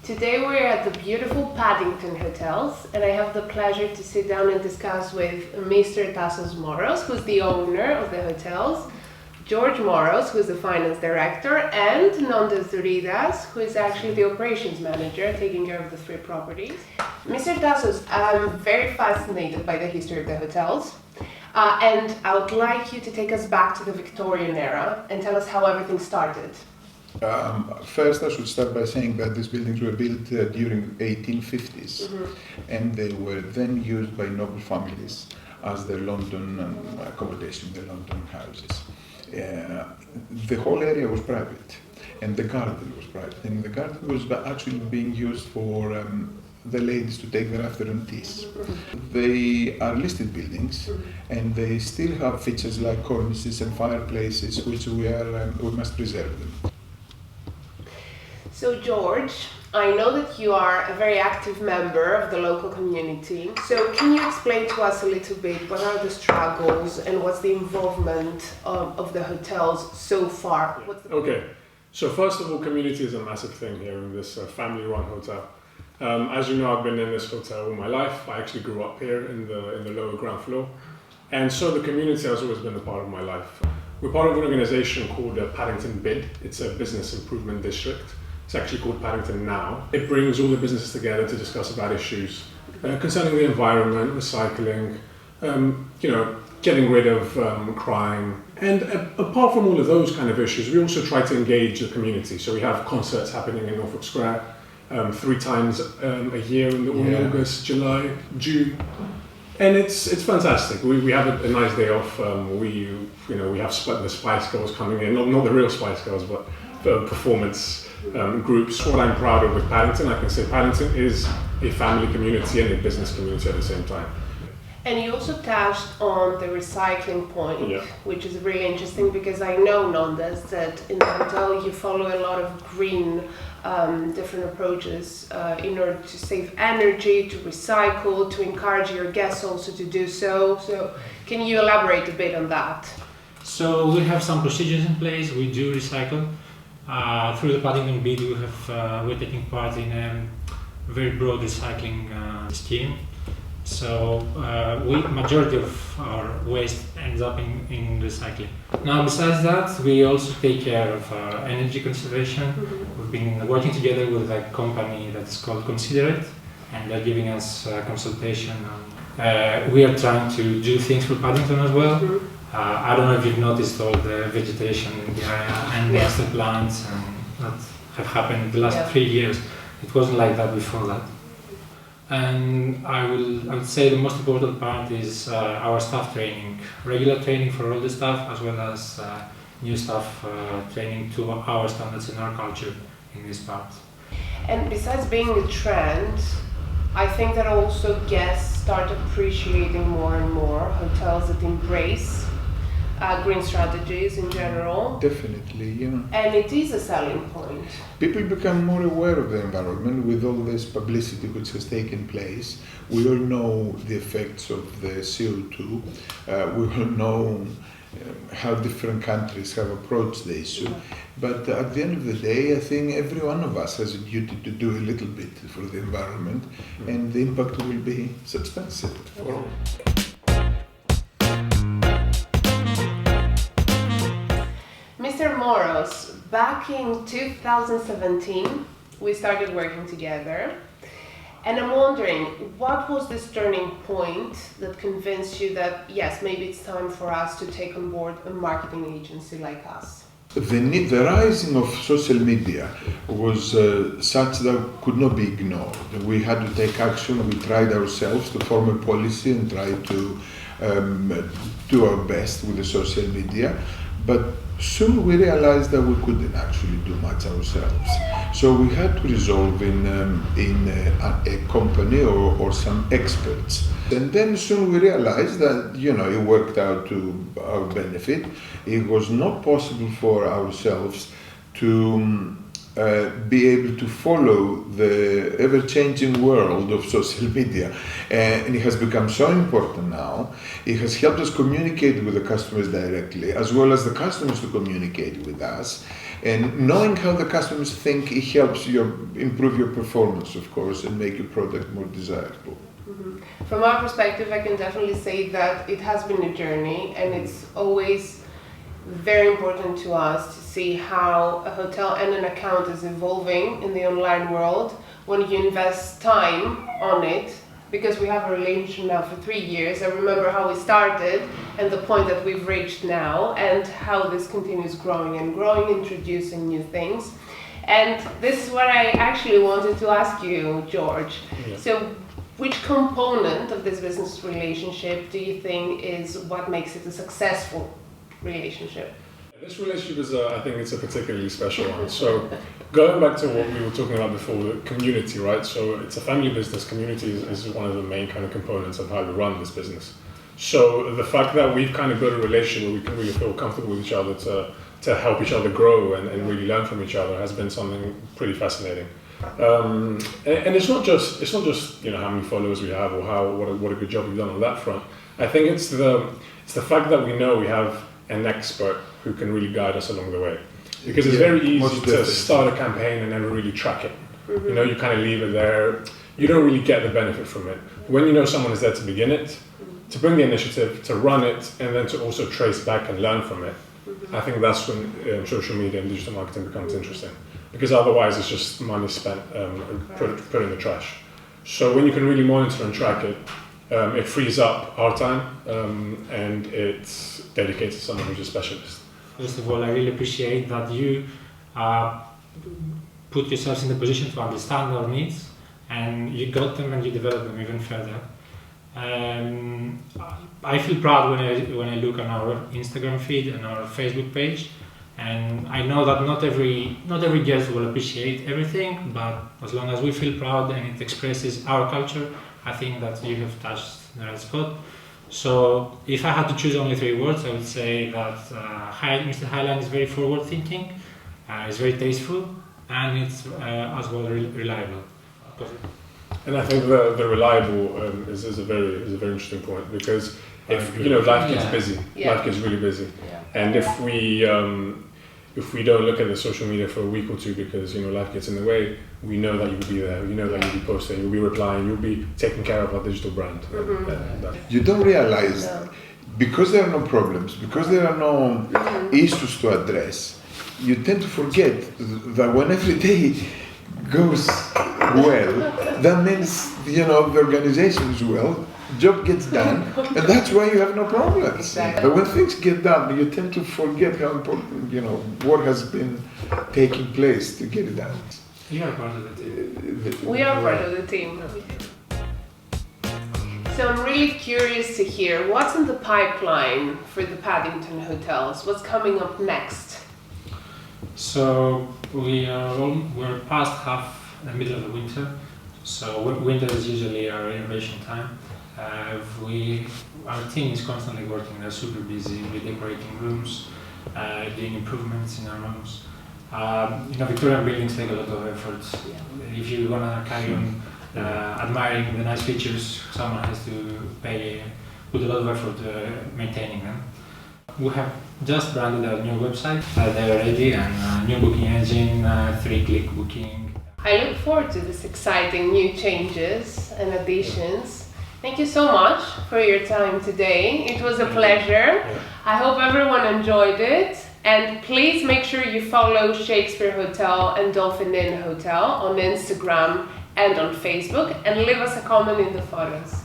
Today we're at the beautiful Paddington hotels, and I have the pleasure to sit down and discuss with Mr. Tassos Moros, who's the owner of the hotels, George Moros, who's the finance director, and Nondas Duridas, who is actually the operations manager, taking care of the 3 properties. Mr. Tassos, I'm very fascinated by the history of the hotels, and I would like you to take us back to the Victorian era and tell us how everything started. First, I should start by saying that these buildings were built during 1850s, and they were then used by noble families as their London accommodation, the London houses. The whole area was private, and the garden was private, and the garden was actually being used for the ladies to take their afternoon teas. They are listed buildings, and they still have features like cornices and fireplaces, which we must preserve them. So George, I know that you are a very active member of the local community. So can you explain to us a little bit what are the struggles and what's the involvement of the hotels so far? Okay, so first of all, community is a massive thing here in this family-run hotel. As you know, I've been in this hotel all my life. I actually grew up here in the lower ground floor. And so the community has always been a part of my life. We're part of an organization called Paddington BID. It's a business improvement district. It's actually called Paddington Now. It brings all the businesses together to discuss about issues concerning the environment, recycling, getting rid of crime. And apart from all of those kind of issues, we also try to engage the community. So we have concerts happening in Norfolk Square 3 times a year in August, July, June. And it's fantastic. We have a nice day off. We have the Spice Girls coming in, not the real Spice Girls, but performance groups. What I'm proud of with Paddington, I can say Paddington is a family community and a business community at the same time. And you also touched on the recycling point, which is really interesting because I know, Nondas, that in the hotel you follow a lot of green different approaches in order to save energy, to recycle, to encourage your guests also to do so. So can you elaborate a bit on that? So we have some procedures in place. We do recycle. Through the Paddington BID, we're taking part in a very broad recycling scheme. So majority of our waste ends up in recycling. Now, besides that, we also take care of energy conservation. We've been working together with a company that's called Considerate, and they're giving us consultation. We are trying to do things for Paddington as well. I don't know if you've noticed all the vegetation in the area and the extra plants that have happened the last 3 years. It wasn't like that before that. And I would say the most important part is our staff training, regular training for all the staff, as well as new staff training to our standards and our culture in this part. And besides being a trend, I think that also guests start appreciating more and more hotels that embrace green strategies in general. Definitely, And it is a selling point. People become more aware of the environment with all this publicity which has taken place. We all know the effects of the CO2. We all know how different countries have approached the issue. But at the end of the day, I think every one of us has a duty to do a little bit for the environment, and the impact will be substantial for all. Mr. Moros, back in 2017, we started working together. And I'm wondering, what was this turning point that convinced you that, yes, maybe it's time for us to take on board a marketing agency like us? The rising of social media was such that could not be ignored. We had to take action. We tried ourselves to form a policy and try to do our best with the social media. But soon we realized that we couldn't actually do much ourselves. So we had to resolve in a company or some experts. And then soon we realized that, it worked out to our benefit. It was not possible for ourselves to be able to follow the ever-changing world of social media, and it has become so important now. It has helped us communicate with the customers directly, as well as the customers to communicate with us. And knowing how the customers think, it helps you improve your performance, of course, and make your product more desirable. Mm-hmm. From our perspective, I can definitely say that it has been a journey, and it's always very important to us to see how a hotel and an account is evolving in the online world when you invest time on it, because we have a relationship now for 3 years. I remember how we started and the point that we've reached now, and how this continues growing and growing, introducing new things. And this is what I actually wanted to ask you, George. Yeah. So which component of this business relationship do you think is what makes it a successful relationship? This relationship is, I think it's a particularly special one. So going back to what we were talking about before, the community, right? So it's a family business. Community is one of the main kind of components of how we run this business. So the fact that we've kind of built a relationship where we can really feel comfortable with each other to help each other grow and really learn from each other has been something pretty fascinating. And it's not just how many followers we have or what a good job we've done on that front. I think it's the fact that we know we have an expert who can really guide us along the way, because it's very easy to start a campaign and never really track it. Mm-hmm. You kind of leave it there. You don't really get the benefit from it. When you know someone is there to begin it, to bring the initiative, to run it, and then to also trace back and learn from it, I think that's when social media and digital marketing becomes interesting, because otherwise it's just money spent put in the trash. So when you can really monitor and track it, it frees up our time, and it's dedicated to someone who's a specialist. First of all, I really appreciate that you put yourselves in the position to understand our needs, and you got them and you developed them even further. I feel proud when I look on our Instagram feed and our Facebook page, and I know that not every guest will appreciate everything, but as long as we feel proud and it expresses our culture, I think that you have touched the right spot. So if I had to choose only 3 words, I would say that Mr.Highline is very forward-thinking, it's very tasteful, and it's as well reliable. And I think the reliable is a very interesting point, because if life gets busy, life gets really busy, and if we don't look at the social media for a week or two because life gets in the way, we know that you'll be there, we know that you'll be posting, you'll be replying, you'll be taking care of our digital brand. You don't realize, because there are no problems, because there are no issues to address, you tend to forget that when every day goes well, that means the organization is well, job gets done, and that's why you have no problems. Exactly. But when things get done, you tend to forget how important what has been taking place to get it done. You are part of the team. We are part of the team. So I'm really curious to hear what's in the pipeline for the Paddington hotels. What's coming up next? So we're past the middle of the winter. So winter is usually our renovation time. Our team is constantly working. They're super busy redecorating rooms, doing improvements in our rooms. Victorian buildings take a lot of effort. If you want to carry on admiring the nice features, someone has to put a lot of effort maintaining them. We have just branded our new website. They're ready, and new booking engine, 3-click booking. I look forward to this exciting new changes and additions. Thank you so much for your time today. It was a pleasure. I hope everyone enjoyed it. And please make sure you follow Shakespeare Hotel and Dolphin Inn Hotel on Instagram and on Facebook, and leave us a comment in the photos.